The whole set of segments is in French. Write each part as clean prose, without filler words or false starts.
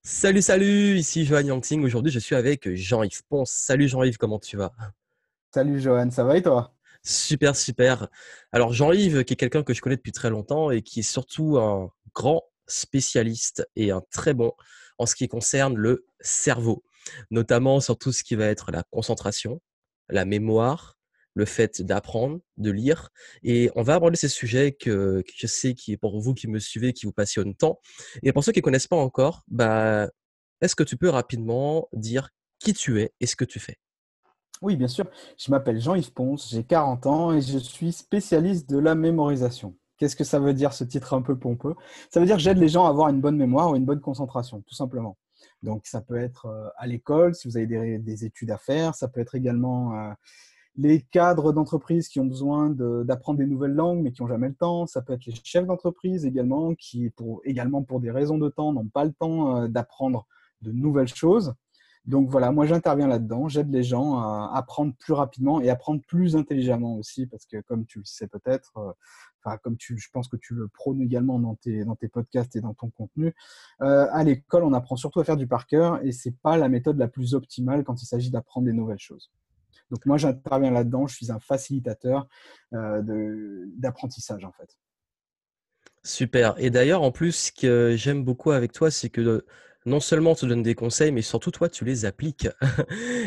Salut, salut, ici Johan Yangting. Aujourd'hui, je suis avec Jean-Yves Ponce. Salut Jean-Yves, comment tu vas? Salut Johan, ça va et toi? Super, super. Alors Jean-Yves, qui est quelqu'un que je connais depuis très longtemps et qui est surtout un grand spécialiste et un très bon en ce qui concerne le cerveau, notamment sur tout ce qui va être la concentration, la mémoire, le fait d'apprendre, de lire. Et on va aborder ces sujets que je sais qui, pour vous qui me suivez, qui vous passionnent tant. Et pour ceux qui ne connaissent pas encore, est-ce que tu peux rapidement dire qui tu es et ce que tu fais? Oui, bien sûr. Je m'appelle Jean-Yves Ponce, j'ai 40 ans et je suis spécialiste de la mémorisation. Qu'est-ce que ça veut dire ce titre un peu pompeux? Ça veut dire que j'aide les gens à avoir une bonne mémoire ou une bonne concentration, tout simplement. Donc ça peut être à l'école, si vous avez des études à faire, ça peut être également les cadres d'entreprise qui ont besoin d'apprendre des nouvelles langues mais qui n'ont jamais le temps, ça peut être les chefs d'entreprise également qui, également pour des raisons de temps, n'ont pas le temps d'apprendre de nouvelles choses. Donc voilà, moi j'interviens là-dedans, j'aide les gens à apprendre plus rapidement et apprendre plus intelligemment aussi, parce que comme tu le sais peut-être, enfin je pense que tu le prônes également dans tes podcasts et dans ton contenu, à l'école on apprend surtout à faire du par cœur et c'est pas la méthode la plus optimale quand il s'agit d'apprendre des nouvelles choses. Donc moi j'interviens là-dedans, je suis un facilitateur d'apprentissage en fait. Super. Et d'ailleurs, en plus, ce que j'aime beaucoup avec toi, c'est que non seulement tu donnes des conseils, mais surtout toi, tu les appliques.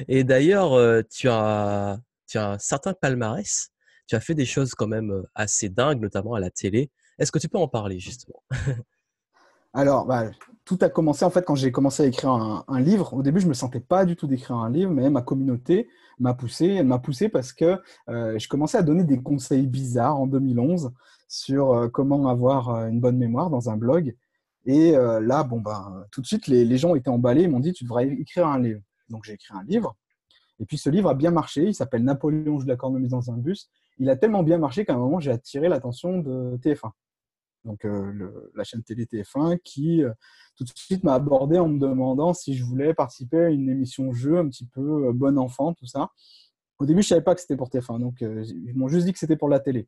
Et d'ailleurs, tu as un certain palmarès. Tu as fait des choses quand même assez dingues, notamment à la télé. Est-ce que tu peux en parler justement? Alors, tout a commencé en fait quand j'ai commencé à écrire un livre. Au début, je me sentais pas du tout d'écrire un livre, mais ma communauté m'a poussé. Elle m'a poussé parce que je commençais à donner des conseils bizarres en 2011 sur comment avoir une bonne mémoire dans un blog. Et là, bon, tout de suite, les gens étaient emballés. Ils m'ont dit, tu devrais écrire un livre. Donc, j'ai écrit un livre. Et puis, ce livre a bien marché. Il s'appelle Napoléon joue de la cornemuse dans un bus. Il a tellement bien marché qu'à un moment, j'ai attiré l'attention de TF1, donc la chaîne télé TF1, qui tout de suite m'a abordé en me demandant si je voulais participer à une émission jeu un petit peu bon enfant, tout ça. Au début, je savais pas que c'était pour TF1, donc ils m'ont juste dit que c'était pour la télé.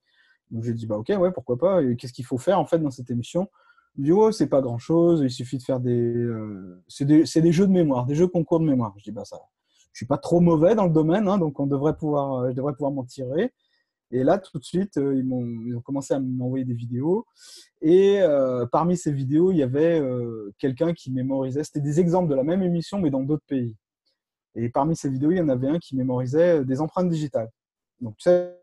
Donc j'ai dit bah ok, ouais, pourquoi pas. Et qu'est-ce qu'il faut faire en fait dans cette émission? Ils m'ont dit oh, c'est pas grand chose, il suffit de faire c'est des jeux de mémoire, des jeux concours de mémoire. Je dis bah ça, je suis pas trop mauvais dans le domaine, hein, donc je devrais pouvoir m'en tirer. Et là, tout de suite, ils ont commencé à m'envoyer des vidéos. Et parmi ces vidéos, il y avait quelqu'un qui mémorisait. C'était des exemples de la même émission, mais dans d'autres pays. Et parmi ces vidéos, il y en avait un qui mémorisait des empreintes digitales. Donc, tu sais,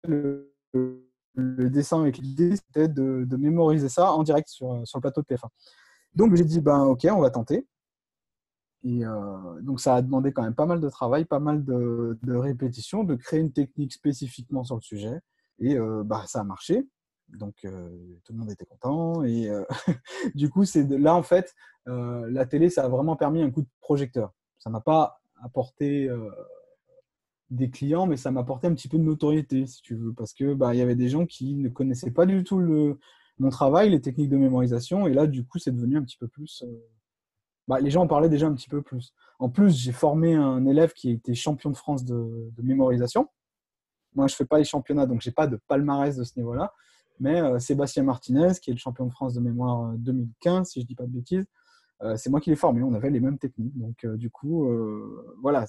le dessin avec l'idée, c'était de mémoriser ça en direct sur le plateau de TF1. Donc, j'ai dit, ben, ok, on va tenter. Et donc, ça a demandé quand même pas mal de travail, pas mal de répétitions, de créer une technique spécifiquement sur le sujet. Et ça a marché. Donc, tout le monde était content. Et du coup, là, en fait, la télé, ça a vraiment permis un coup de projecteur. Ça m'a pas apporté des clients, mais ça m'a apporté un petit peu de notoriété, si tu veux, parce que il y avait des gens qui ne connaissaient pas du tout mon travail, les techniques de mémorisation. Et là, du coup, c'est devenu un petit peu plus les gens en parlaient déjà un petit peu plus. En plus, j'ai formé un élève qui a été champion de France de mémorisation. Moi, je ne fais pas les championnats, donc je n'ai pas de palmarès de ce niveau-là. Mais Sébastien Martinez, qui est le champion de France de mémoire 2015, si je ne dis pas de bêtises, c'est moi qui l'ai formé. On avait les mêmes techniques. Donc, du coup, voilà,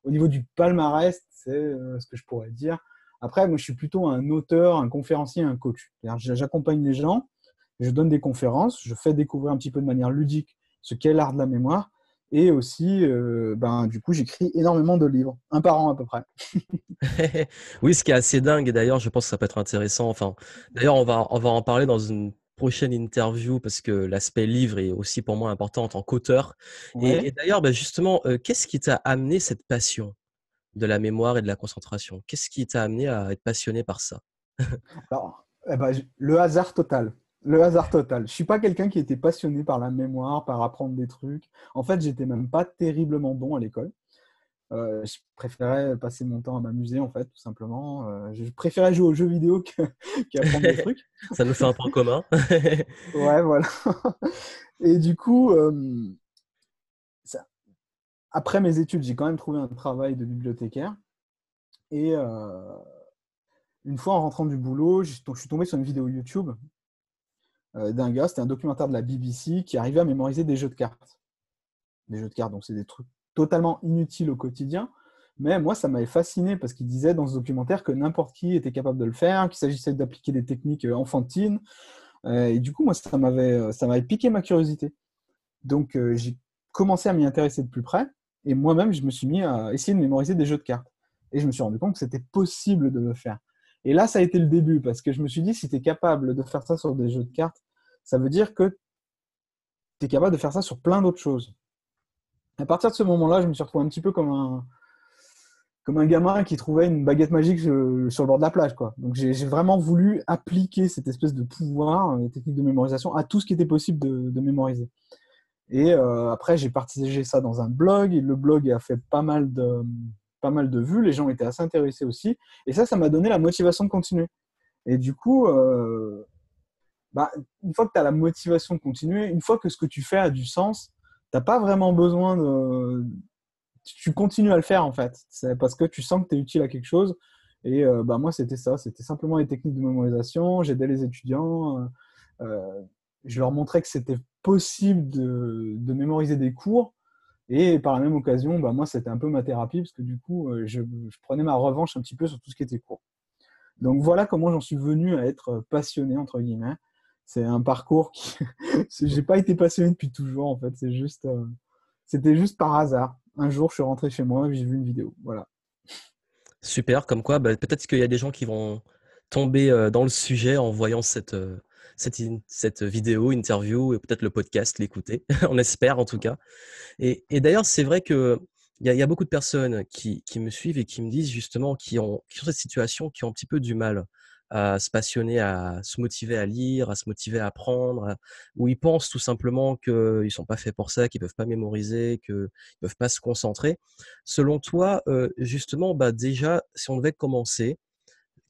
au niveau du palmarès, c'est ce que je pourrais dire. Après, moi, je suis plutôt un auteur, un conférencier, un coach. J'accompagne les gens, je donne des conférences, je fais découvrir un petit peu de manière ludique ce qu'est l'art de la mémoire. Et aussi, du coup, j'écris énormément de livres, un par an à peu près. Oui, ce qui est assez dingue, et d'ailleurs, je pense que ça peut être intéressant. Enfin, d'ailleurs, on va en parler dans une prochaine interview parce que l'aspect livre est aussi pour moi important en tant qu'auteur. Et Ouais. d'ailleurs, justement, qu'est-ce qui t'a amené cette passion de la mémoire et de la concentration? Qu'est-ce qui t'a amené à être passionné par ça? Alors, le hasard total. Le hasard total. Je suis pas quelqu'un qui était passionné par la mémoire, par apprendre des trucs. En fait, j'étais même pas terriblement bon à l'école. Je préférais passer mon temps à m'amuser, en fait, tout simplement. Je préférais jouer aux jeux vidéo qu'apprendre des trucs. Ça nous fait un point commun. Ouais, voilà. Et du coup, ça- après mes études, j'ai quand même trouvé un travail de bibliothécaire. Et une fois en rentrant du boulot, je suis tombé sur une vidéo YouTube d'un gars, c'était un documentaire de la BBC qui arrivait à mémoriser des jeux de cartes. Des jeux de cartes, donc c'est des trucs totalement inutiles au quotidien. Mais moi, ça m'avait fasciné parce qu'il disait dans ce documentaire que n'importe qui était capable de le faire, qu'il s'agissait d'appliquer des techniques enfantines. Et du coup, moi, ça m'avait piqué ma curiosité. Donc, j'ai commencé à m'y intéresser de plus près. Et moi-même, je me suis mis à essayer de mémoriser des jeux de cartes. Et je me suis rendu compte que c'était possible de le faire. Et là, ça a été le début parce que je me suis dit, si tu es capable de faire ça sur des jeux de cartes, ça veut dire que tu es capable de faire ça sur plein d'autres choses. À partir de ce moment-là, je me suis retrouvé un petit peu comme un gamin qui trouvait une baguette magique sur le bord de la plage, quoi. Donc j'ai vraiment voulu appliquer cette espèce de pouvoir, technique de mémorisation, à tout ce qui était possible de mémoriser. Et après, j'ai partagé ça dans un blog, et le blog a fait pas mal de vues, les gens étaient assez intéressés aussi, et ça m'a donné la motivation de continuer. Et du coup, une fois que tu as la motivation de continuer, une fois que ce que tu fais a du sens, tu n'as pas vraiment besoin de... Tu continues à le faire, en fait. C'est parce que tu sens que tu es utile à quelque chose. Et moi, c'était ça. C'était simplement les techniques de mémorisation. J'aidais les étudiants. Je leur montrais que c'était possible de mémoriser des cours. Et par la même occasion, moi, c'était un peu ma thérapie parce que du coup, je prenais ma revanche un petit peu sur tout ce qui était cours. Donc voilà comment j'en suis venu à être passionné, entre guillemets. C'est un parcours qui... J'ai pas été passionné depuis toujours, en fait. C'était juste par hasard. Un jour, je suis rentré chez moi et j'ai vu une vidéo. Voilà. Super, comme quoi, peut-être qu'il y a des gens qui vont tomber dans le sujet en voyant cette vidéo, interview, et peut-être le podcast, l'écouter. On espère en tout cas. Et d'ailleurs, c'est vrai que il y a beaucoup de personnes qui me suivent et qui me disent justement, qui ont cette situation, qui ont un petit peu du mal à se passionner, à se motiver à lire, à se motiver à apprendre, où ils pensent tout simplement qu'ils sont pas faits pour ça, qu'ils peuvent pas mémoriser, qu'ils peuvent pas se concentrer. Selon toi, justement, déjà, si on devait commencer,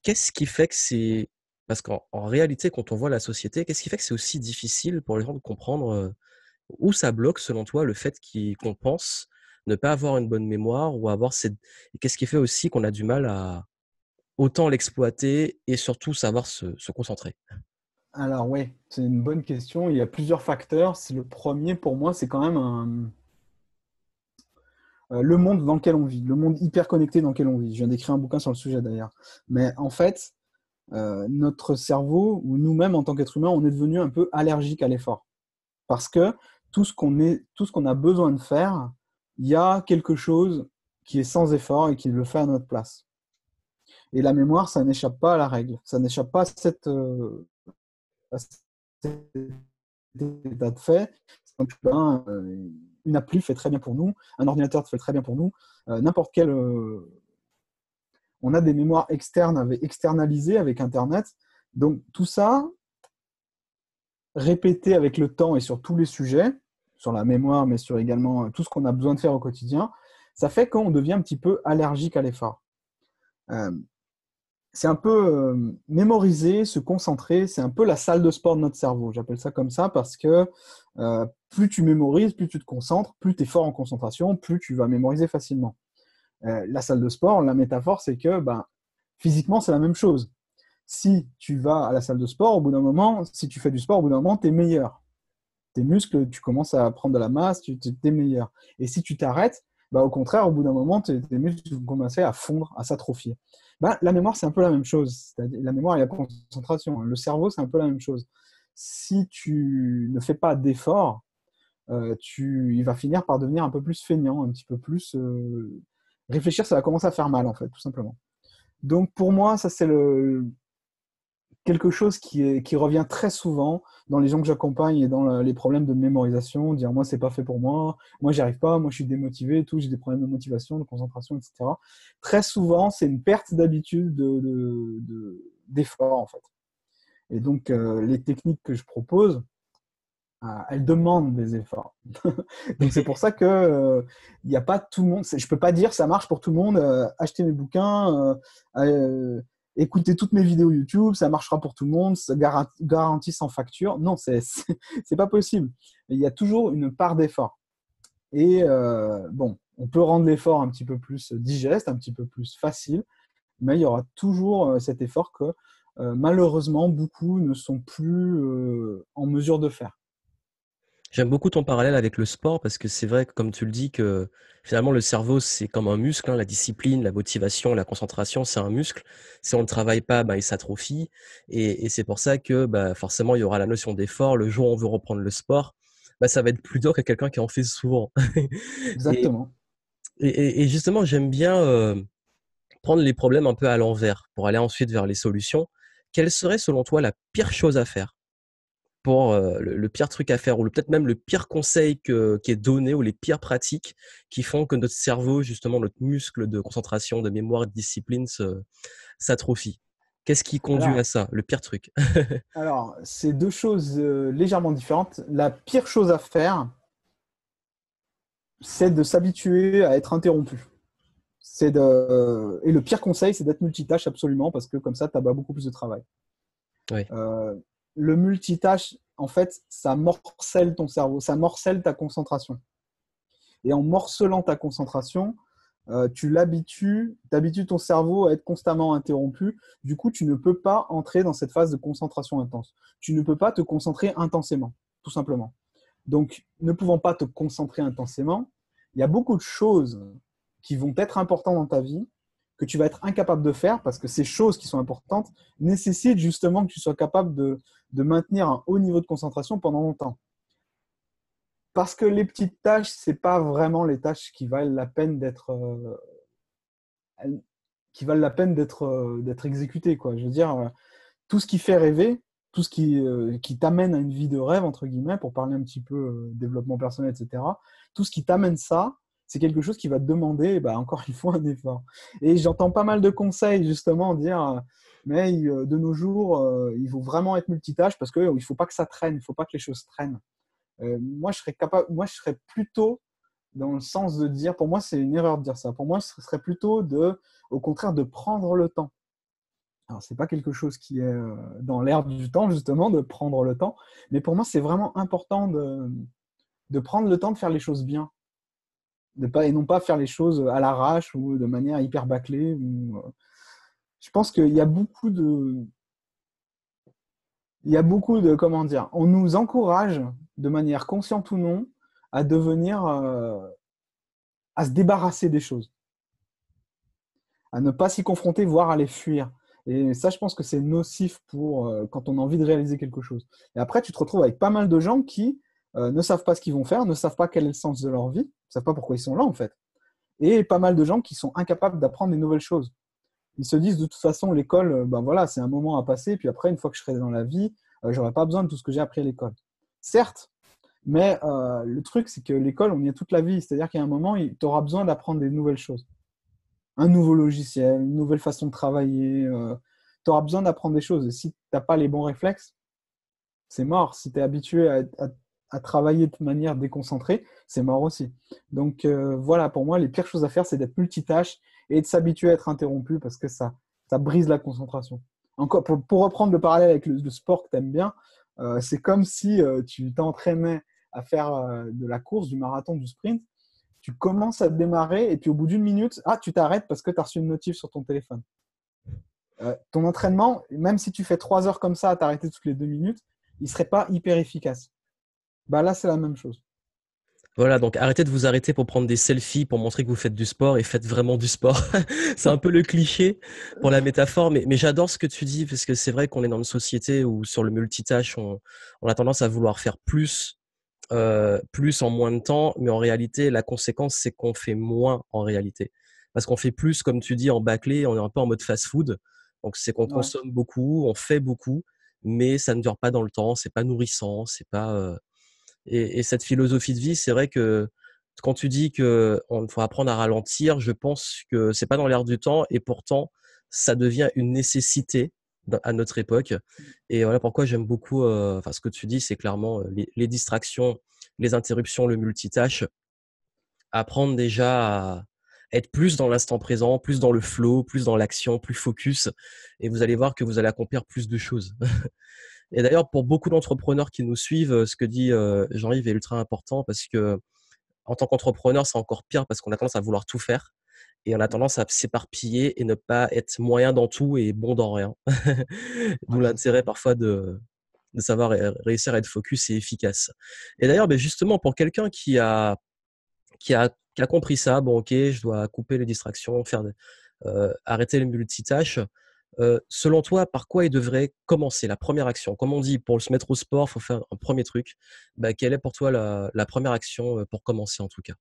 qu'est-ce qui fait que c'est parce qu'en réalité, quand on voit la société, qu'est-ce qui fait que c'est aussi difficile pour les gens de comprendre, où ça bloque selon toi le fait qu'on pense ne pas avoir une bonne mémoire ou avoir cette et qu'est-ce qui fait aussi qu'on a du mal à autant l'exploiter et surtout savoir se concentrer? Alors oui, c'est une bonne question. Il y a plusieurs facteurs. Le premier, pour moi, c'est quand même le monde dans lequel on vit, le monde hyper connecté dans lequel on vit. Je viens d'écrire un bouquin sur le sujet d'ailleurs. Mais en fait, notre cerveau, ou nous-mêmes en tant qu'être humain, on est devenu un peu allergique à l'effort. Parce que tout ce qu'on a besoin de faire, il y a quelque chose qui est sans effort et qui le fait à notre place. Et la mémoire, ça n'échappe pas à la règle. Ça n'échappe pas à cet état de fait. Donc, une appli fait très bien pour nous, un ordinateur fait très bien pour nous, n'importe quel... on a des mémoires externes externalisées avec Internet. Donc tout ça, répété avec le temps et sur tous les sujets, sur la mémoire, mais sur également tout ce qu'on a besoin de faire au quotidien, ça fait qu'on devient un petit peu allergique à l'effort. C'est un peu mémoriser, se concentrer, c'est un peu la salle de sport de notre cerveau. J'appelle ça comme ça parce que plus tu mémorises, plus tu te concentres, plus tu es fort en concentration, plus tu vas mémoriser facilement. La salle de sport, la métaphore, c'est que physiquement, c'est la même chose. Si tu vas à la salle de sport, au bout d'un moment, si tu fais du sport, au bout d'un moment, tu es meilleur. Tes muscles, tu commences à prendre de la masse, tu es meilleur. Et si tu t'arrêtes, au contraire, au bout d'un moment, tes muscles vont commencer à fondre, à s'atrophier. La mémoire, c'est un peu la même chose. La mémoire et la concentration. Le cerveau, c'est un peu la même chose. Si tu ne fais pas d'effort, il va finir par devenir un peu plus feignant, un petit peu plus... réfléchir, ça va commencer à faire mal, en fait, tout simplement. Donc, pour moi, ça, c'est quelque chose qui revient très souvent dans les gens que j'accompagne et dans les problèmes de mémorisation, dire moi c'est pas fait pour moi j'y arrive pas, moi je suis démotivé, tout, j'ai des problèmes de motivation, de concentration, etc. Très souvent c'est une perte d'habitude d'effort en fait. Et donc les techniques que je propose, elles demandent des efforts. Donc c'est pour ça que il n'y a pas tout le monde. Je peux pas dire ça marche pour tout le monde. Achetez mes bouquins, écoutez toutes mes vidéos YouTube, ça marchera pour tout le monde, ça garantit sans facture. Non, c'est pas possible. Il y a toujours une part d'effort. Et on peut rendre l'effort un petit peu plus digeste, un petit peu plus facile, mais il y aura toujours cet effort que malheureusement, beaucoup ne sont plus en mesure de faire. J'aime beaucoup ton parallèle avec le sport parce que c'est vrai que comme tu le dis que finalement le cerveau c'est comme un muscle, hein, la discipline, la motivation, la concentration, c'est un muscle. Si on ne travaille pas, bah, il s'atrophie et c'est pour ça que bah, forcément il y aura la notion d'effort. Le jour où on veut reprendre le sport, bah, ça va être plus dur que quelqu'un qui en fait souvent. Et, Exactement. et justement, j'aime bien prendre les problèmes un peu à l'envers pour aller ensuite vers les solutions. Quelle serait selon toi la pire chose à faire? Pour, le pire truc à faire ou peut-être même le pire conseil qui est donné ou les pires pratiques qui font que notre cerveau, justement notre muscle de concentration, de mémoire, de discipline s'atrophie. Qu'est-ce qui conduit à Alors, ça? Le pire truc? c'est deux choses légèrement différentes. La pire chose à faire, c'est de s'habituer à être interrompu. Et le pire conseil, c'est d'être multitâche absolument, parce que comme ça, tu as beaucoup plus de travail. Oui, Euh, le multitâche, en fait, ça morcelle ton cerveau, ça morcelle ta concentration. Et en morcelant ta concentration, t'habitues ton cerveau à être constamment interrompu. Du coup, tu ne peux pas entrer dans cette phase de concentration intense. Tu ne peux pas te concentrer intensément, tout simplement. Donc, ne pouvant pas te concentrer intensément, il y a beaucoup de choses qui vont être importantes dans ta vie que tu vas être incapable de faire parce que ces choses qui sont importantes nécessitent justement que tu sois capable de maintenir un haut niveau de concentration pendant longtemps. Parce que les petites tâches, ce n'est pas vraiment les tâches qui valent la peine d'être exécutées, quoi. Je veux dire, tout ce qui fait rêver, tout ce qui t'amène à une vie de rêve, entre guillemets, pour parler un petit peu développement personnel, etc., tout ce qui t'amène ça, c'est quelque chose qui va te demander, bah, encore une fois, un effort. Et j'entends pas mal de conseils, justement, dire, mais de nos jours, il faut vraiment être multitâche parce qu'il ne faut pas que ça traîne, il ne faut pas que les choses traînent. Moi, je serais plutôt dans le sens de dire, pour moi, c'est une erreur de dire ça. Pour moi, ce serait plutôt au contraire, de prendre le temps. Alors, ce n'est pas quelque chose qui est dans l'air du temps, justement, de prendre le temps. Mais pour moi, c'est vraiment important de prendre le temps de faire les choses bien. Et non pas faire les choses à l'arrache ou de manière hyper bâclée. Je pense qu'il y a comment dire, on nous encourage, de manière consciente ou non, à devenir, à se débarrasser des choses, à ne pas s'y confronter, voire à les fuir. Et ça, je pense que c'est nocif pour quand on a envie de réaliser quelque chose. Et après, tu te retrouves avec pas mal de gens qui ne savent pas ce qu'ils vont faire, ne savent pas quel est le sens de leur vie, ne savent pas pourquoi ils sont là, en fait. Et pas mal de gens qui sont incapables d'apprendre des nouvelles choses. Ils se disent, de toute façon, l'école, ben voilà, c'est un moment à passer, puis après, une fois que je serai dans la vie, j'aurai pas besoin de tout ce que j'ai appris à l'école. Certes, mais le truc, c'est que l'école, on y est toute la vie. C'est-à-dire qu'il y a un moment, tu auras besoin d'apprendre des nouvelles choses. Un nouveau logiciel, une nouvelle façon de travailler. Tu auras besoin d'apprendre des choses. Et si tu n'as pas les bons réflexes, c'est mort. Si tu es habitué à travailler de manière déconcentrée, c'est mort aussi. Donc voilà, pour moi, les pires choses à faire, c'est d'être multitâche et de s'habituer à être interrompu parce que ça brise la concentration. Encore, pour reprendre le parallèle avec le sport que tu aimes bien, c'est comme si tu t'entraînais à faire de la course, du marathon, du sprint. Tu commences à te démarrer et puis au bout d'une minute, tu t'arrêtes parce que tu as reçu une notif sur ton téléphone. Ton entraînement, même si tu fais 3 heures comme ça à t'arrêter toutes les 2 minutes, il ne serait pas hyper efficace. Bah là, c'est la même chose. Voilà, donc arrêtez de vous arrêter pour prendre des selfies, pour montrer que vous faites du sport et faites vraiment du sport. C'est un peu le cliché pour la métaphore, mais j'adore ce que tu dis parce que c'est vrai qu'on est dans une société où sur le multitâche, on a tendance à vouloir faire plus en moins de temps, mais en réalité, la conséquence, c'est qu'on fait moins en réalité. Parce qu'on fait plus, comme tu dis, en bâclé, on est un peu en mode fast-food. Donc, c'est qu'on Ouais. consomme beaucoup, on fait beaucoup, mais ça ne dure pas dans le temps, c'est pas nourrissant, c'est pas. Et cette philosophie de vie, c'est vrai que quand tu dis que on faut apprendre à ralentir, je pense que c'est pas dans l'air du temps, et pourtant, ça devient une nécessité à notre époque. Et voilà pourquoi j'aime beaucoup, enfin, ce que tu dis, c'est clairement les distractions, les interruptions, le multitâche, apprendre déjà à être plus dans l'instant présent, plus dans le flow, plus dans l'action, plus focus, et vous allez voir que vous allez accomplir plus de choses. Et d'ailleurs, pour beaucoup d'entrepreneurs qui nous suivent, ce que dit Jean-Yves est ultra important parce que en tant qu'entrepreneur, c'est encore pire parce qu'on a tendance à vouloir tout faire. et on a tendance à s'éparpiller et ne pas être moyen dans tout et bon dans rien. D'où Ouais, c'est ça. l'intérêt parfois de savoir réussir à être focus et efficace. Et d'ailleurs, ben justement, pour quelqu'un qui a compris ça, bon, ok, je dois couper les distractions, arrêter les multitâches. Selon toi, par quoi il devrait commencer la première action? Comme on dit, pour se mettre au sport, il faut faire un premier truc. Bah, quelle est pour toi la première action pour commencer en tout cas?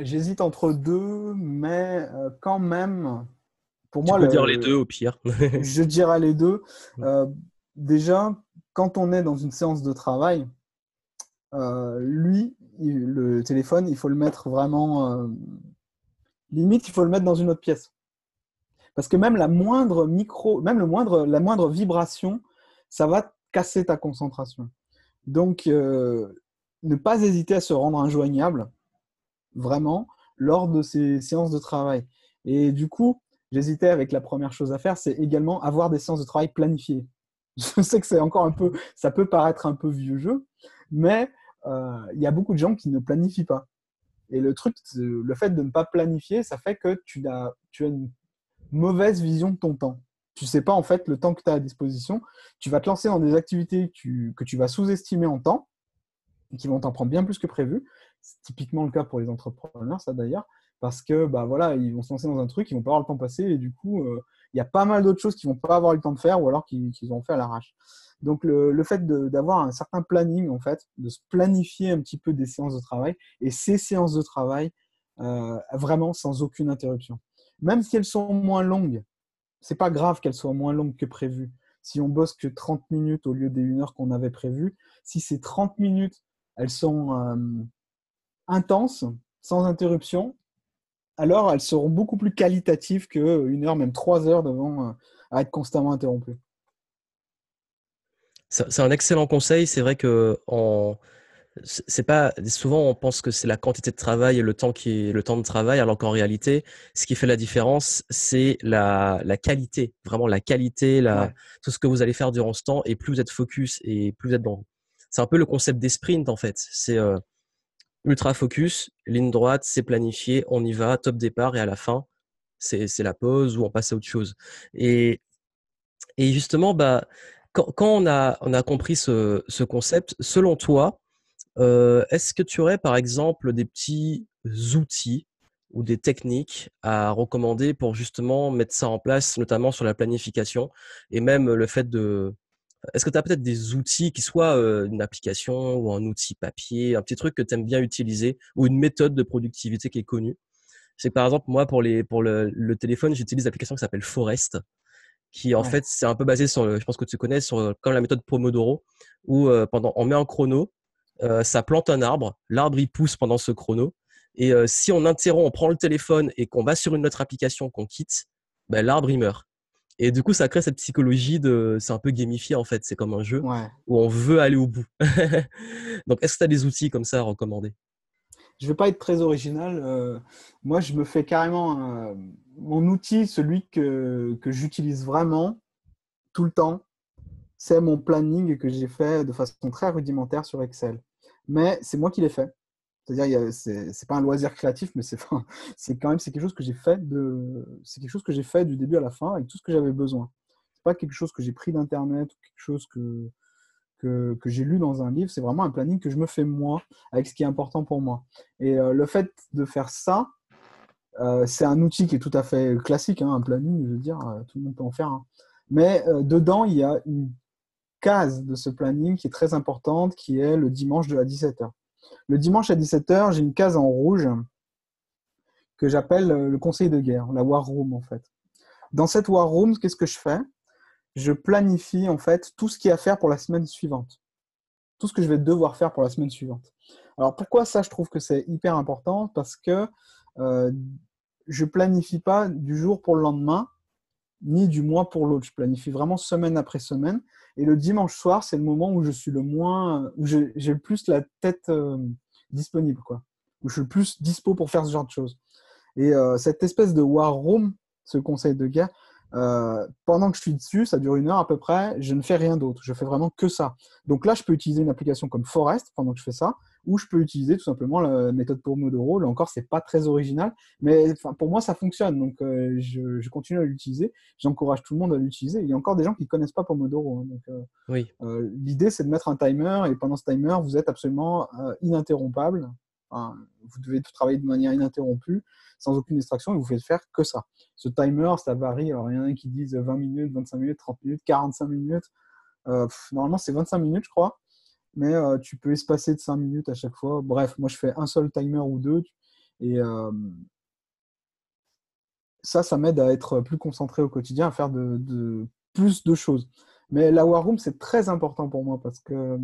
J'hésite entre deux, mais quand même, pour Tu moi, peux dire les deux au pire. je dirais les deux. Euh, Déjà, quand on est dans une séance de travail, le téléphone, il faut le mettre vraiment, limite, il faut le mettre dans une autre pièce. Parce que même la moindre vibration, ça va casser ta concentration. Donc, ne pas hésiter à se rendre injoignable, vraiment, lors de ces séances de travail. Et du coup, j'hésitais avec la première chose à faire, c'est également avoir des séances de travail planifiées. Je sais que ça peut paraître un peu vieux jeu, mais il y a beaucoup de gens qui ne planifient pas. Et le fait de ne pas planifier, ça fait que tu as une mauvaise vision de ton temps. Tu ne sais pas en fait le temps que tu as à disposition. Tu vas te lancer dans des activités que tu vas sous-estimer en temps, qui vont t'en prendre bien plus que prévu. C'est typiquement le cas pour les entrepreneurs, ça d'ailleurs, parce que bah, voilà, ils vont se lancer dans un truc, ils vont pas avoir le temps passé, et du coup, il y a pas mal d'autres choses qu'ils vont pas avoir eu le temps de faire, ou alors qu'ils ont fait à l'arrache. Donc le fait d'avoir un certain planning, en fait, de se planifier un petit peu des séances de travail, et ces séances de travail, vraiment sans aucune interruption. Même si elles sont moins longues, c'est pas grave qu'elles soient moins longues que prévu. Si on bosse que 30 minutes au lieu des 1 heure qu'on avait prévu, si ces 30 minutes, elles sont intenses, sans interruption, alors elles seront beaucoup plus qualitatives que 1 heure, même 3 heures devant à être constamment interrompues. C'est un excellent conseil. C'est vrai que c'est pas souvent on pense que c'est la quantité de travail et le temps qui est le temps de travail, alors qu'en réalité, ce qui fait la différence, c'est la qualité, vraiment la qualité, Ouais, tout ce que vous allez faire durant ce temps. Et plus vous êtes focus et plus vous êtes dans. C'est un peu le concept des sprints en fait. C'est ultra focus, ligne droite, c'est planifié, on y va, top départ et à la fin, c'est la pause ou on passe à autre chose. Et et justement, bah quand on a compris ce concept, selon toi, est-ce que tu aurais, par exemple, des petits outils ou des techniques à recommander pour justement mettre ça en place, notamment sur la planification et même le fait de est-ce que tu as peut-être des outils qui soient, une application ou un outil papier, un petit truc que tu aimes bien utiliser ou une méthode de productivité qui est connue? C'est que par exemple, moi, pour le téléphone, j'utilise l'application qui s'appelle Forest, qui en ouais, fait, c'est un peu basé sur je pense que tu connais, sur comme la méthode Pomodoro, où on met un chrono, ça plante un arbre, l'arbre il pousse pendant ce chrono, et si on interrompt, on prend le téléphone et qu'on va sur une autre application qu'on quitte, ben, l'arbre il meurt. Et du coup, ça crée cette psychologie c'est un peu gamifié en fait, c'est comme un jeu ouais. où on veut aller au bout. Donc, est-ce que tu as des outils comme ça à recommander? Je ne vais pas être très original. Moi, je me fais carrément mon outil, celui que j'utilise vraiment tout le temps, c'est mon planning que j'ai fait de façon très rudimentaire sur Excel. Mais c'est moi qui l'ai fait. C'est-à-dire, c'est pas un loisir créatif, mais c'est quand même c'est quelque chose que j'ai fait c'est quelque chose que j'ai fait du début à la fin avec tout ce que j'avais besoin. C'est pas quelque chose que j'ai pris d'internet ou quelque chose que j'ai lu dans un livre. C'est vraiment un planning que je me fais moi avec ce qui est important pour moi. Et le fait de faire ça, c'est un outil qui est tout à fait classique, hein, un planning, je veux dire, tout le monde peut en faire un. Mais dedans, il y a une case de ce planning qui est très importante, qui est le dimanche à 17h. Le dimanche à 17h, j'ai une case en rouge que j'appelle le conseil de guerre, la war room en fait. Dans cette war room, qu'est-ce que je fais? Je planifie en fait tout ce qu'il y a à faire pour la semaine suivante. Tout ce que je vais devoir faire pour la semaine suivante. Alors pourquoi ça, je trouve que c'est hyper important? Parce que euh, je planifie pas du jour pour le lendemain, ni du mois pour l'autre. Je planifie vraiment semaine après semaine. Et le dimanche soir, c'est le moment où je suis le moins, où j'ai le plus la tête disponible, quoi. Où je suis le plus dispo pour faire ce genre de choses. Et cette espèce de war room, ce conseil de guerre, Pendant que je suis dessus, ça dure 1 heure à peu près, je ne fais rien d'autre. Je fais vraiment que ça. Donc là, je peux utiliser une application comme Forest pendant que je fais ça, ou je peux utiliser tout simplement la méthode Pomodoro. Là encore, c'est pas très original, mais enfin, pour moi, ça fonctionne. Donc je continue à l'utiliser. J'encourage tout le monde à l'utiliser. Il y a encore des gens qui connaissent pas Pomodoro, hein. Donc Oui. l'idée, c'est de mettre un timer, et pendant ce timer, vous êtes absolument ininterrompable. Enfin, vous devez travailler de manière ininterrompue, sans aucune distraction, et vous faites faire que ça. Ce timer, ça varie. Alors, il y en a qui disent 20 minutes, 25 minutes, 30 minutes, 45 minutes. Normalement, c'est 25 minutes, je crois. Mais tu peux espacer de 5 minutes à chaque fois. Bref, moi, je fais un seul timer ou deux. Et ça m'aide à être plus concentré au quotidien, à faire plus de choses. Mais la War Room, c'est très important pour moi parce que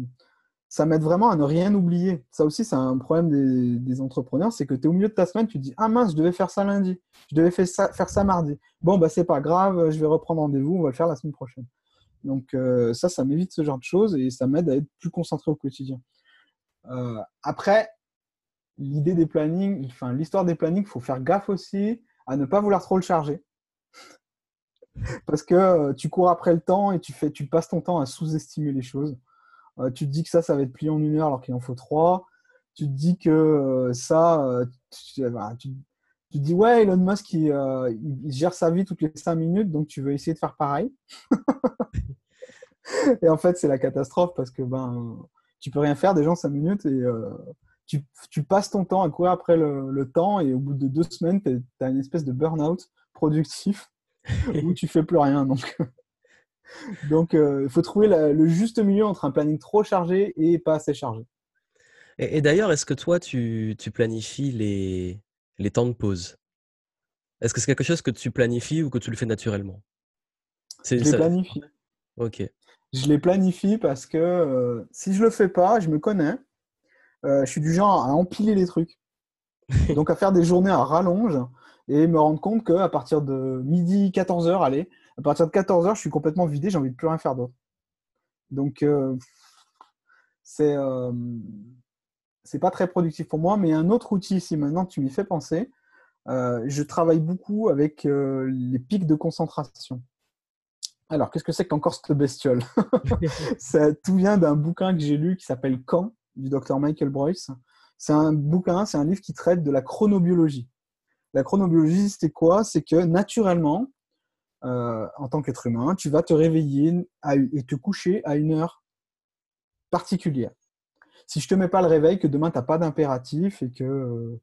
ça m'aide vraiment à ne rien oublier. Ça aussi, c'est un problème des entrepreneurs, c'est que tu es au milieu de ta semaine, tu te dis « Ah mince, je devais faire ça lundi, je devais faire ça mardi. Bon, bah c'est pas grave, je vais reprendre rendez-vous, on va le faire la semaine prochaine. » Donc ça m'évite ce genre de choses et ça m'aide à être plus concentré au quotidien. Après, l'idée des plannings, enfin l'histoire des plannings, il faut faire gaffe aussi à ne pas vouloir trop le charger. Parce que tu cours après le temps et tu passes ton temps à sous-estimer les choses. Tu te dis que ça va être plié en 1 heure alors qu'il en faut 3. Tu te dis que tu te dis ouais, Elon Musk il gère sa vie toutes les 5 minutes, donc tu veux essayer de faire pareil. Et en fait, c'est la catastrophe parce que tu peux rien faire des gens 5 minutes et tu passes ton temps à courir après le temps et au bout de 2 semaines, tu as une espèce de burn-out productif où tu fais plus rien. Donc, il faut trouver le juste milieu entre un planning trop chargé et pas assez chargé. Et d'ailleurs, est-ce que toi, tu planifies les temps de pause? Est-ce que c'est quelque chose que tu planifies ou que tu le fais naturellement? C'est Je les ça. planifie. OK. Je les planifie parce que si je le fais pas, je me connais. Je suis du genre à empiler les trucs. Donc, à faire des journées à rallonge et me rendre compte qu'à partir de midi, 14h, allez, à partir de 14h, je suis complètement vidé, j'ai envie de plus rien faire d'autre. Donc, c'est euh, c'est pas très productif pour moi. Mais un autre outil, si maintenant tu m'y fais penser, je travaille beaucoup avec les pics de concentration. Alors, qu'est-ce que c'est qu'encore cette bestiole? Ça tout vient d'un bouquin que j'ai lu qui s'appelle Quand, du docteur Michael Boyce. C'est un bouquin, c'est un livre qui traite de la chronobiologie. La chronobiologie, c'est quoi? C'est que naturellement, en tant qu'être humain, tu vas te réveiller et te coucher à une heure particulière. Si je te mets pas le réveil, que demain, tu n'as pas d'impératif et que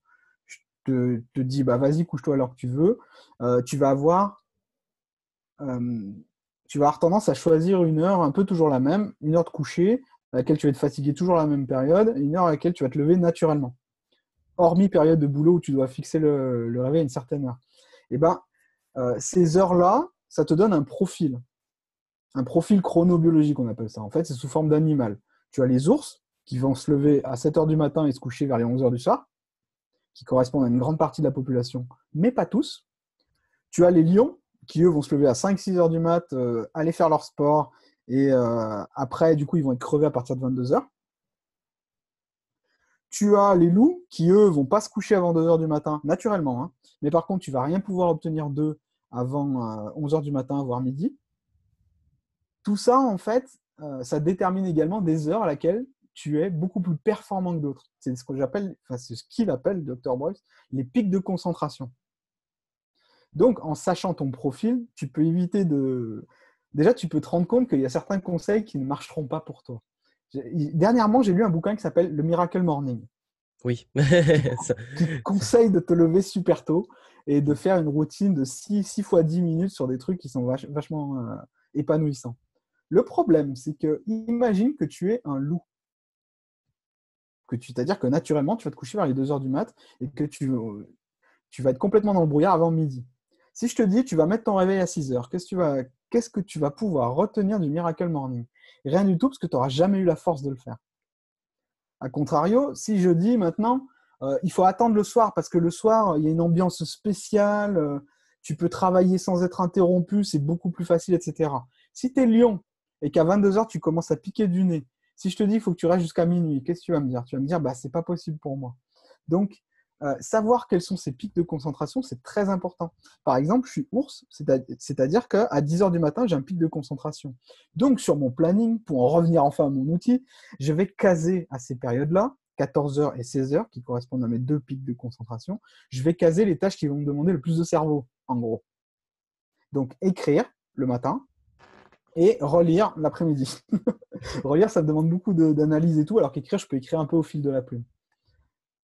je te dis, bah, vas-y, couche-toi à l'heure que tu veux, tu vas avoir tendance à choisir une heure un peu toujours la même, une heure de coucher, à laquelle tu vas être fatigué toujours à la même période, et une heure à laquelle tu vas te lever naturellement. Hormis période de boulot où tu dois fixer le réveil à une certaine heure. Et ben, ces heures-là, ça te donne un profil chronobiologique, on appelle ça. En fait, c'est sous forme d'animal. Tu as les ours qui vont se lever à 7 heures du matin et se coucher vers les 11 heures du soir, qui correspondent à une grande partie de la population, mais pas tous. Tu as les lions qui, eux, vont se lever à 5-6 heures du mat, aller faire leur sport, et après, du coup, ils vont être crevés à partir de 22 heures. Tu as les loups qui, eux, vont pas se coucher avant 2 heures du matin, naturellement, hein. Mais par contre, tu vas rien pouvoir obtenir d'eux avant 11 heures du matin, voire midi. Tout ça, en fait, ça détermine également des heures à laquelle tu es beaucoup plus performant que d'autres. C'est ce que j'appelle, enfin, c'est ce qu'il appelle, Dr. Boyce, les pics de concentration. Donc, en sachant ton profil, tu peux éviter de. Déjà, tu peux te rendre compte qu'il y a certains conseils qui ne marcheront pas pour toi. Dernièrement, j'ai lu un bouquin qui s'appelle Le Miracle Morning, Oui. Ça qui te conseille de te lever super tôt et de faire une routine de 6 fois 10 minutes sur des trucs qui sont vachement épanouissants. Le problème, c'est que imagine que tu es un loup. C'est-à-dire que naturellement, tu vas te coucher vers les 2 heures du mat et que tu vas être complètement dans le brouillard avant midi. Si je te dis, tu vas mettre ton réveil à 6 heures, qu'est-ce que tu vas pouvoir retenir du Miracle Morning? Rien du tout, parce que tu n'auras jamais eu la force de le faire. A contrario, si je dis maintenant, il faut attendre le soir, parce que le soir, il y a une ambiance spéciale, tu peux travailler sans être interrompu, c'est beaucoup plus facile, etc. Si tu es lion et qu'à 22 heures, tu commences à piquer du nez, si je te dis qu'il faut que tu restes jusqu'à minuit, qu'est-ce que tu vas me dire? Tu vas me dire, bah, c'est pas possible pour moi. Donc, savoir quels sont ces pics de concentration, c'est très important. Par exemple, je suis ours, c'est-à-dire qu'à 10 heures du matin, j'ai un pic de concentration. Donc, sur mon planning, pour en revenir enfin à mon outil, je vais caser à ces périodes-là, 14 heures et 16 heures, qui correspondent à mes 2 pics de concentration, je vais caser les tâches qui vont me demander le plus de cerveau, en gros. Donc, écrire le matin et relire l'après-midi. Relire, ça me demande beaucoup d'analyse et tout, alors qu'écrire, je peux écrire un peu au fil de la plume.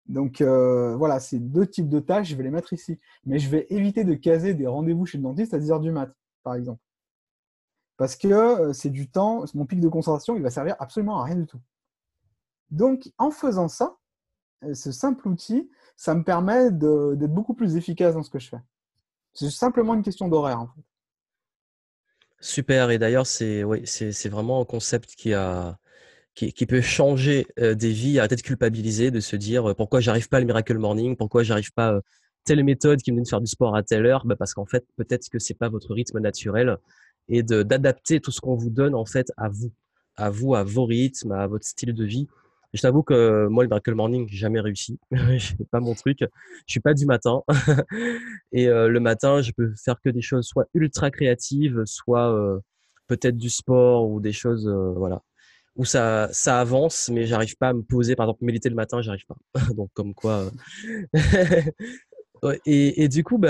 Donc voilà, c'est 2 types de tâches, je vais les mettre ici. Mais je vais éviter de caser des rendez-vous chez le dentiste à 10 heures du mat, par exemple. Parce que c'est du temps, mon pic de concentration, il va servir absolument à rien du tout. Donc en faisant ça, ce simple outil, ça me permet d'être beaucoup plus efficace dans ce que je fais. C'est simplement une question d'horaire, en fait. Super. Et d'ailleurs, c'est vraiment un concept qui peut changer des vies, arrêter de culpabiliser, de se dire pourquoi j'arrive pas le Miracle Morning, pourquoi j'arrive pas telle méthode qui me dit de faire du sport à telle heure, parce qu'en fait peut-être que c'est pas votre rythme naturel et d'adapter tout ce qu'on vous donne en fait à vous, à vos rythmes, à votre style de vie. Je t'avoue que moi le Miracle Morning j'ai jamais réussi, c'est pas mon truc, je suis pas du matin et le matin je peux faire que des choses soit ultra créatives, soit peut-être du sport ou des choses voilà où ça avance, mais j'arrive pas à me poser. Par exemple, méditer le matin, j'arrive pas. Donc, comme quoi. Ouais, et du coup,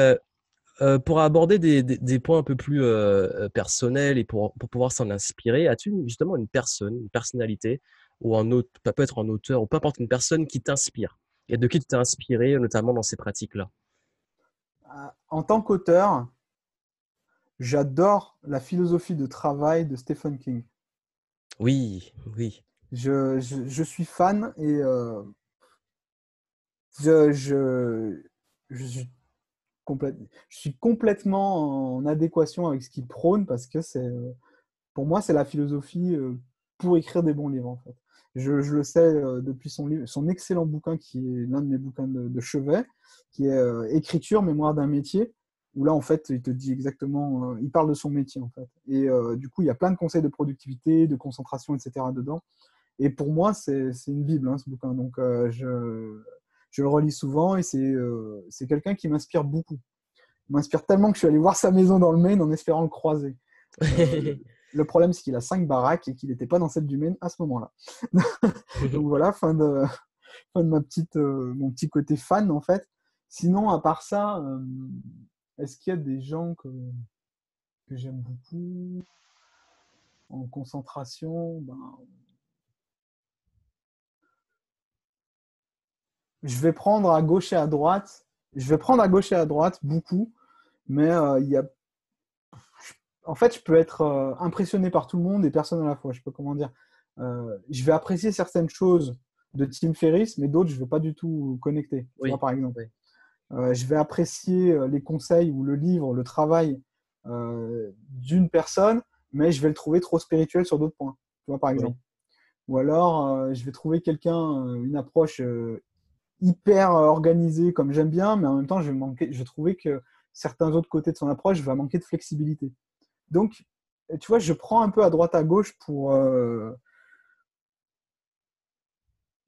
pour aborder des points un peu plus personnels et pour pouvoir s'en inspirer, as-tu justement une personne, une personnalité, ou un autre, ça peut être un auteur, ou peu importe, une personne qui t'inspire, et de qui tu t'es inspiré, notamment dans ces pratiques-là? En tant qu'auteur, j'adore la philosophie de travail de Stephen King. Oui, oui. Je suis fan et je, je, je suis je suis complètement en adéquation avec ce qu'il prône parce que pour moi, c'est la philosophie pour écrire des bons livres, en fait. Je le sais depuis son excellent bouquin qui est l'un de mes bouquins de chevet, qui est Écriture, mémoire d'un métier, où là, en fait, il te dit exactement, il parle de son métier, en fait. Et du coup, il y a plein de conseils de productivité, de concentration, etc. dedans. Et pour moi, c'est une Bible, hein, ce bouquin. Donc, je le relis souvent et c'est quelqu'un qui m'inspire beaucoup. Il m'inspire tellement que je suis allé voir sa maison dans le Maine en espérant le croiser. Le problème, c'est qu'il a 5 baraques et qu'il n'était pas dans celle du Maine à ce moment-là. Donc voilà, fin de mon petit côté fan, en fait. Sinon, à part ça, est-ce qu'il y a des gens que j'aime beaucoup en concentration? Je vais prendre à gauche et à droite. Je vais prendre à gauche et à droite beaucoup, mais en fait, je peux être impressionné par tout le monde et personne à la fois. Je peux comment dire. Je vais apprécier certaines choses de Tim Ferriss, mais d'autres, je ne vais pas du tout connecter. Tu vois, Oui, par exemple. oui. Je vais apprécier les conseils ou le livre, le travail d'une personne, mais je vais le trouver trop spirituel sur d'autres points. Tu vois, par Oui. exemple. Ou alors, je vais trouver une approche hyper organisée comme j'aime bien, mais en même temps, je vais trouver que certains autres côtés de son approche va manquer de flexibilité. Donc, tu vois, je prends un peu à droite à gauche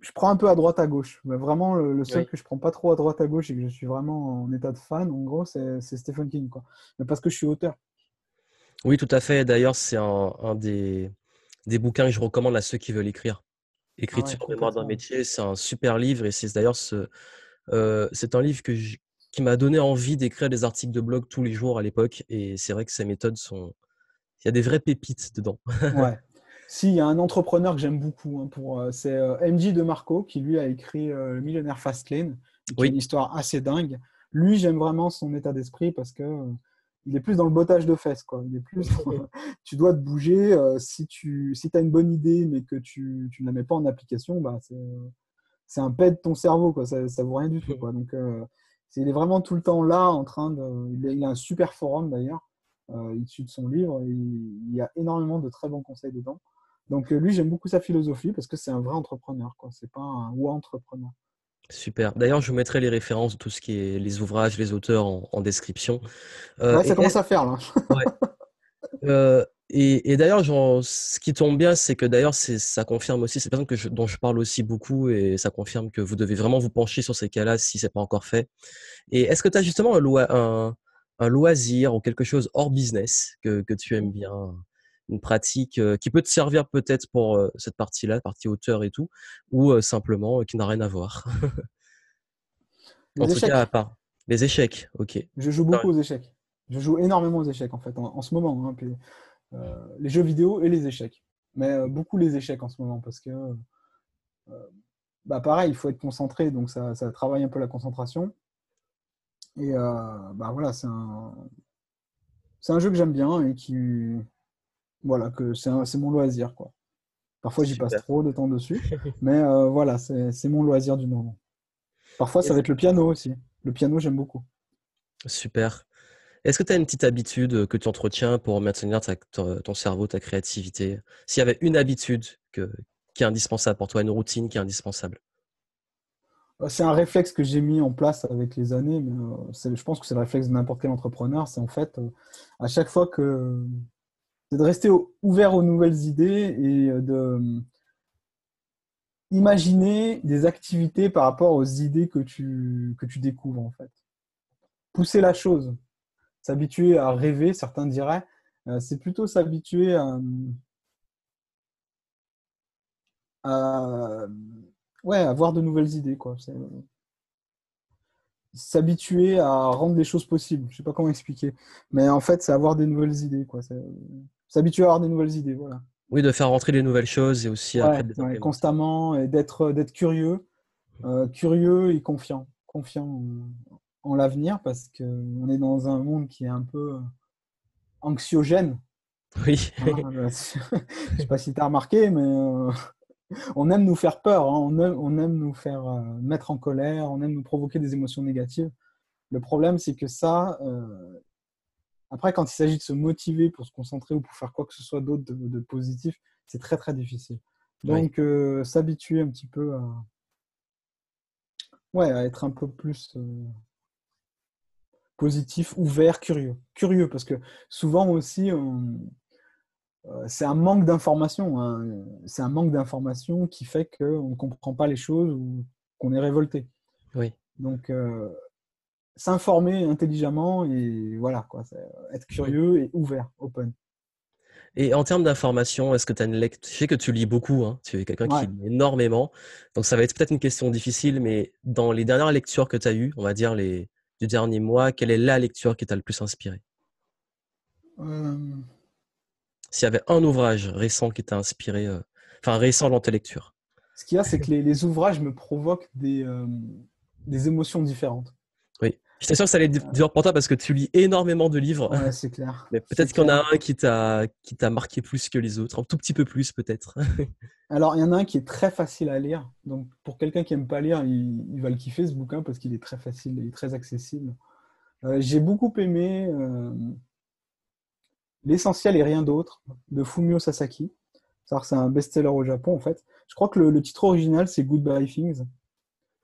je prends un peu à droite à gauche. Mais vraiment, le seul Oui. que je prends pas trop à droite à gauche et que je suis vraiment en état de fan, en gros, c'est Stephen King, quoi. Mais parce que je suis auteur. Oui, tout à fait. D'ailleurs, c'est un des bouquins que je recommande à ceux qui veulent écrire. Ah ouais, Écriture, mémoire d'un complètement. métier, c'est un super livre et c'est d'ailleurs c'est un livre qui m'a donné envie d'écrire des articles de blog tous les jours à l'époque et c'est vrai que ces méthodes il y a des vraies pépites dedans. Ouais. Si, il y a un entrepreneur que j'aime beaucoup, hein, c'est MJ DeMarco, qui lui a écrit Le Millionnaire Fastlane, et qui a une Oui, histoire assez dingue. Lui, j'aime vraiment son état d'esprit parce que il est plus dans le bottage de fesses, quoi. Il est plus tu dois te bouger. Si tu as une bonne idée, mais que tu ne la mets pas en application, bah, c'est un pet de ton cerveau, quoi. Ça vaut rien du tout, quoi. Donc, il est vraiment tout le temps là, en train de. Il a un super forum, d'ailleurs, issu de son livre. Il y a énormément de très bons conseils dedans. Donc, lui, j'aime beaucoup sa philosophie parce que c'est un vrai entrepreneur, quoi. C'est pas un ou entrepreneur. super. D'ailleurs, je vous mettrai les références de tout ce qui est les ouvrages, les auteurs en description. Ouais, ça Et commence à faire, là. ouais. Et d'ailleurs, ce qui tombe bien, c'est que d'ailleurs, ça confirme aussi, c'est une personne dont je parle aussi beaucoup et ça confirme que vous devez vraiment vous pencher sur ces cas-là si c'est pas encore fait. Et est-ce que tu as justement un loisir ou quelque chose hors business que tu aimes bien, une pratique qui peut te servir peut-être pour cette partie-là, partie auteur et tout, ou simplement qui n'a rien à voir? En Les tout cas, à échecs. part les échecs, ok. Je joue beaucoup aux échecs. Je joue énormément aux échecs en fait en ce moment, hein. Puis, les jeux vidéo et les échecs. Mais beaucoup les échecs en ce moment parce que bah pareil, il faut être concentré, donc ça travaille un peu la concentration. Et bah voilà, c'est un jeu que j'aime bien et qui voilà que c'est mon loisir quoi. Parfois j'y passe Super. trop de temps dessus, mais voilà, c'est mon loisir du moment. Parfois ça va Est-ce- être le piano aussi. Le piano j'aime beaucoup. Super. Est-ce que tu as une petite habitude que tu entretiens pour maintenir ton cerveau, ta créativité? S'il y avait une habitude qui est indispensable pour toi, une routine qui est indispensable. C'est un réflexe que j'ai mis en place avec les années, mais je pense que c'est le réflexe de n'importe quel entrepreneur. C'est en fait à chaque fois que c'est de rester ouvert aux nouvelles idées et de imaginer des activités par rapport aux idées que tu découvres en fait. Pousser la chose, s'habituer à rêver, certains diraient, c'est plutôt s'habituer à, ouais, à avoir de nouvelles idées, quoi. C'est s'habituer à rendre les choses possibles. Je sais pas comment expliquer, mais en fait, c'est avoir des nouvelles idées, quoi. C'est s'habituer à avoir des nouvelles idées, voilà. Oui, de faire rentrer des nouvelles choses et aussi après Ouais, de les ouais, implémenter. constamment et d'être curieux, curieux et confiant, confiant en l'avenir parce que on est dans un monde qui est un peu anxiogène. Oui, Hein, je sais pas si tu as remarqué, mais on aime nous faire peur, hein, on aime nous faire mettre en colère, on aime nous provoquer des émotions négatives. Le problème, c'est que ça, après, quand il s'agit de se motiver pour se concentrer ou pour faire quoi que ce soit d'autre de positif, c'est très très difficile. oui. Donc, s'habituer un petit peu ouais, à être un peu plus positif, ouvert, curieux. Curieux, parce que souvent aussi, c'est un manque d'information, hein. C'est un manque d'information qui fait qu'on ne comprend pas les choses ou qu'on est révolté. Oui. Donc, s'informer intelligemment et voilà, quoi, être curieux et ouvert, open. Et en termes d'information, est-ce que tu as une lecture? Je sais que tu lis beaucoup, hein, tu es quelqu'un qui Ouais. lit énormément. Donc ça va être peut-être une question difficile, mais dans les dernières lectures que tu as eues, on va dire du dernier mois, quelle est la lecture qui t'a le plus inspiré? Euh, S'il y avait un ouvrage récent qui t'a inspiré, enfin récent dans tes lectures. Ce qu'il y a, c'est que les ouvrages me provoquent des émotions différentes. Oui. J'étais sûr que ça allait être dur pour toi parce que tu lis énormément de livres, Ouais, c'est clair. mais C'est peut-être qu'il y en a clair. un qui t'a marqué plus que les autres, un tout petit peu plus peut-être. Alors, il y en a un qui est très facile à lire. Donc, pour quelqu'un qui aime pas lire, il va le kiffer ce bouquin parce qu'il est très facile, il est très accessible. J'ai beaucoup aimé L'essentiel et rien d'autre de Fumio Sasaki. C'est un best-seller au Japon en fait. Je crois que le titre original c'est Goodbye Things.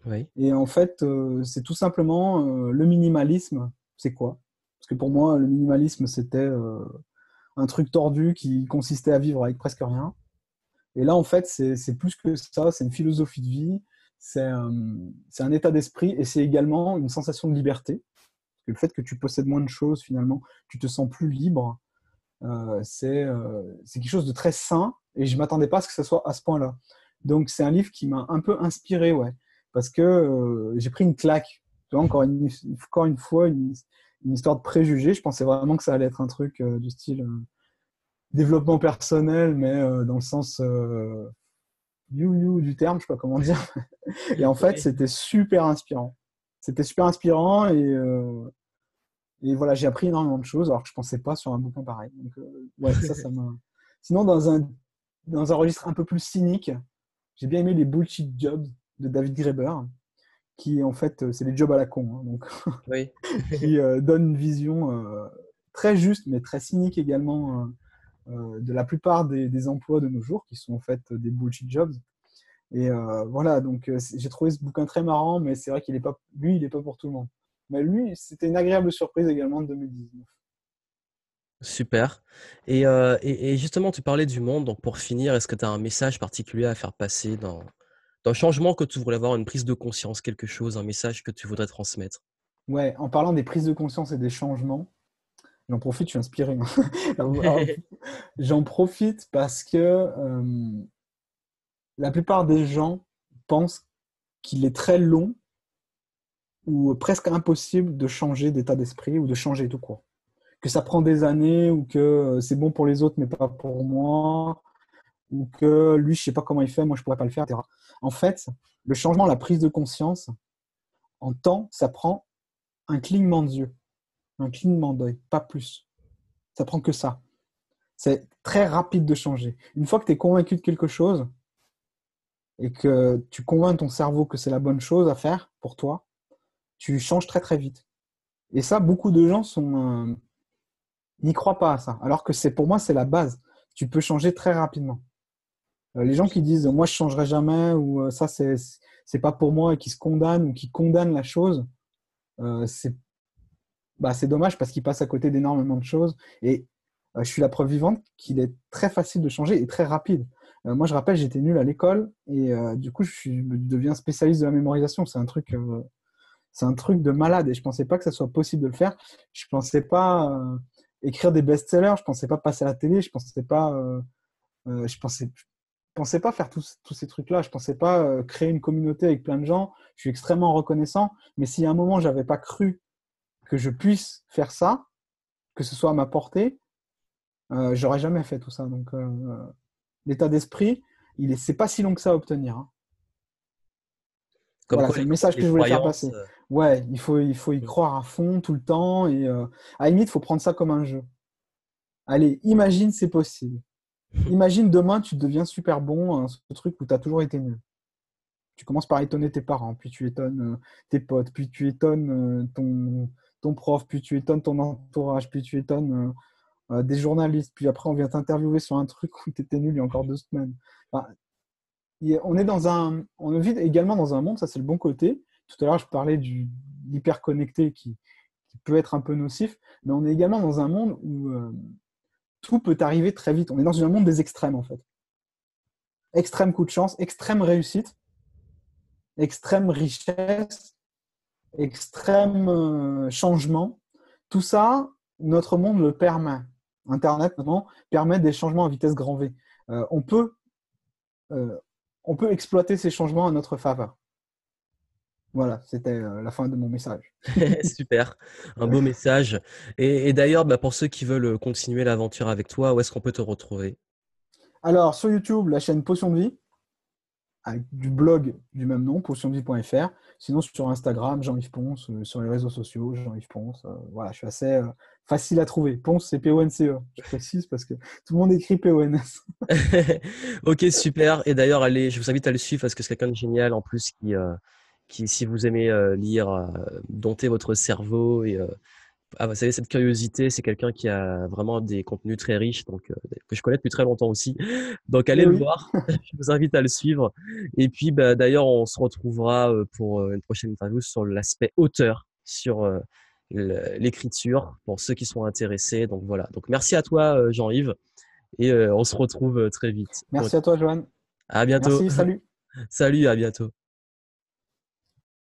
Oui, Et en fait, c'est tout simplement le minimalisme. C'est quoi? Parce que pour moi, le minimalisme c'était un truc tordu qui consistait à vivre avec presque rien. Et là, en fait, c'est plus que ça. C'est une philosophie de vie. C'est un état d'esprit et c'est également une sensation de liberté. Parce que le fait que tu possèdes moins de choses, finalement, tu te sens plus libre. C'est quelque chose de très sain et je ne m'attendais pas à ce que ce soit à ce point-là. Donc, c'est un livre qui m'a un peu inspiré, ouais, parce que j'ai pris une claque. Tu vois, encore une fois, une histoire de préjugés. Je pensais vraiment que ça allait être un truc du style développement personnel, mais dans le sens you du terme, je ne sais pas comment dire. Et en fait, oui. c'était super inspirant. C'était super inspirant et voilà, j'ai appris énormément de choses alors que je ne pensais pas sur un bouquin pareil. Donc, ouais, ça m'a. Sinon, dans un registre un peu plus cynique, j'ai bien aimé les Bullshit Jobs de David Graeber, qui en fait, c'est des jobs à la con, hein, donc, Oui. qui donnent une vision très juste, mais très cynique également de la plupart des emplois de nos jours, qui sont en fait des bullshit jobs. Et voilà, donc j'ai trouvé ce bouquin très marrant, mais c'est vrai qu'il est pas, lui, il n'est pas pour tout le monde. Mais lui, c'était une agréable surprise également de 2019. Super. Et justement, tu parlais du monde. Donc, pour finir, est-ce que tu as un message particulier à faire passer dans le changement que tu voudrais avoir, une prise de conscience, quelque chose, un message que tu voudrais transmettre? Ouais, en parlant des prises de conscience et des changements, j'en profite, je suis inspiré. Alors, j'en profite parce que la plupart des gens pensent qu'il est très long ou presque impossible de changer d'état d'esprit ou de changer tout court. Que ça prend des années ou que c'est bon pour les autres mais pas pour moi, ou que lui, je sais pas comment il fait, moi je pourrais pas le faire, etc. En fait, le changement, la prise de conscience, en temps, ça prend un clignement d'yeux, un clignement d'œil, pas plus. Ça prend que ça. C'est très rapide de changer. Une fois que tu es convaincu de quelque chose et que tu convaincs ton cerveau que c'est la bonne chose à faire pour toi, tu changes très très vite. Et ça, beaucoup de gens n'y croient pas à ça. Alors que pour moi, c'est la base. Tu peux changer très rapidement. Les gens qui disent moi je changerai jamais ou ça c'est pas pour moi et qui se condamnent ou qui condamnent la chose, c'est c'est dommage parce qu'ils passent à côté d'énormément de choses. Et je suis la preuve vivante qu'il est très facile de changer et très rapide. Moi je rappelle, j'étais nul à l'école et du coup je deviens spécialiste de la mémorisation. C'est un truc de malade et je pensais pas que ça soit possible de le faire. Je pensais pas écrire des best-sellers, je pensais pas passer à la télé, je pensais pas je pensais pas faire tous ces trucs-là. Je pensais pas créer une communauté avec plein de gens. Je suis extrêmement reconnaissant. Mais si à un moment, j'avais pas cru que je puisse faire ça, que ce soit à ma portée, j'aurais jamais fait tout ça. Donc, l'état d'esprit, c'est pas si long que ça à obtenir. Hein. Comme Voilà, quoi, c'est le message que les je voulais faire croyances. passer. Ouais, il faut y croire à fond tout le temps. Et à la limite, il faut prendre ça comme un jeu. Allez, imagine, c'est possible. Imagine demain, tu deviens super bon à ce truc où tu as toujours été nul. Tu commences par étonner tes parents, puis tu étonnes tes potes, puis tu étonnes ton prof, puis tu étonnes ton entourage, puis tu étonnes des journalistes, puis après on vient t'interviewer sur un truc où tu étais nul il y a encore 2 semaines. Enfin, on vit également dans un monde, ça c'est le bon côté. Tout à l'heure je parlais du hyper connecté qui peut être un peu nocif, mais on est également dans un monde où tout peut arriver très vite. On est dans un monde des extrêmes en fait. Extrême coup de chance, extrême réussite, extrême richesse, extrême changement. Tout ça, notre monde le permet. Internet, notamment, permet des changements à vitesse grand V. Euh, on, peut, euh, on peut exploiter ces changements à notre faveur. Voilà, c'était la fin de mon message. Super, un beau message. Et d'ailleurs, pour ceux qui veulent continuer l'aventure avec toi, où est-ce qu'on peut te retrouver? Alors, sur YouTube, la chaîne Potion de Vie, avec du blog du même nom, potiondevie.fr. Sinon, sur Instagram, Jean-Yves Ponce, sur les réseaux sociaux, Jean-Yves Ponce. Voilà, je suis assez facile à trouver. Ponce, c'est P-O-N-C-E. Je précise parce que tout le monde écrit P-O-N-S. Ok, super. Et d'ailleurs, allez, je vous invite à le suivre parce que c'est quelqu'un de génial en plus qui, si vous aimez lire, dompter votre cerveau et vous savez, cette curiosité, c'est quelqu'un qui a vraiment des contenus très riches, donc que je connais depuis très longtemps aussi. Donc allez Eh le oui, voir. Je vous invite à le suivre. Et puis, d'ailleurs, on se retrouvera pour une prochaine interview sur l'aspect auteur, sur l'écriture, pour ceux qui sont intéressés. Donc voilà. Donc merci à toi, Jean-Yves, et on se retrouve très vite. merci à toi, Joanne. À bientôt. Merci, salut. Salut, à bientôt.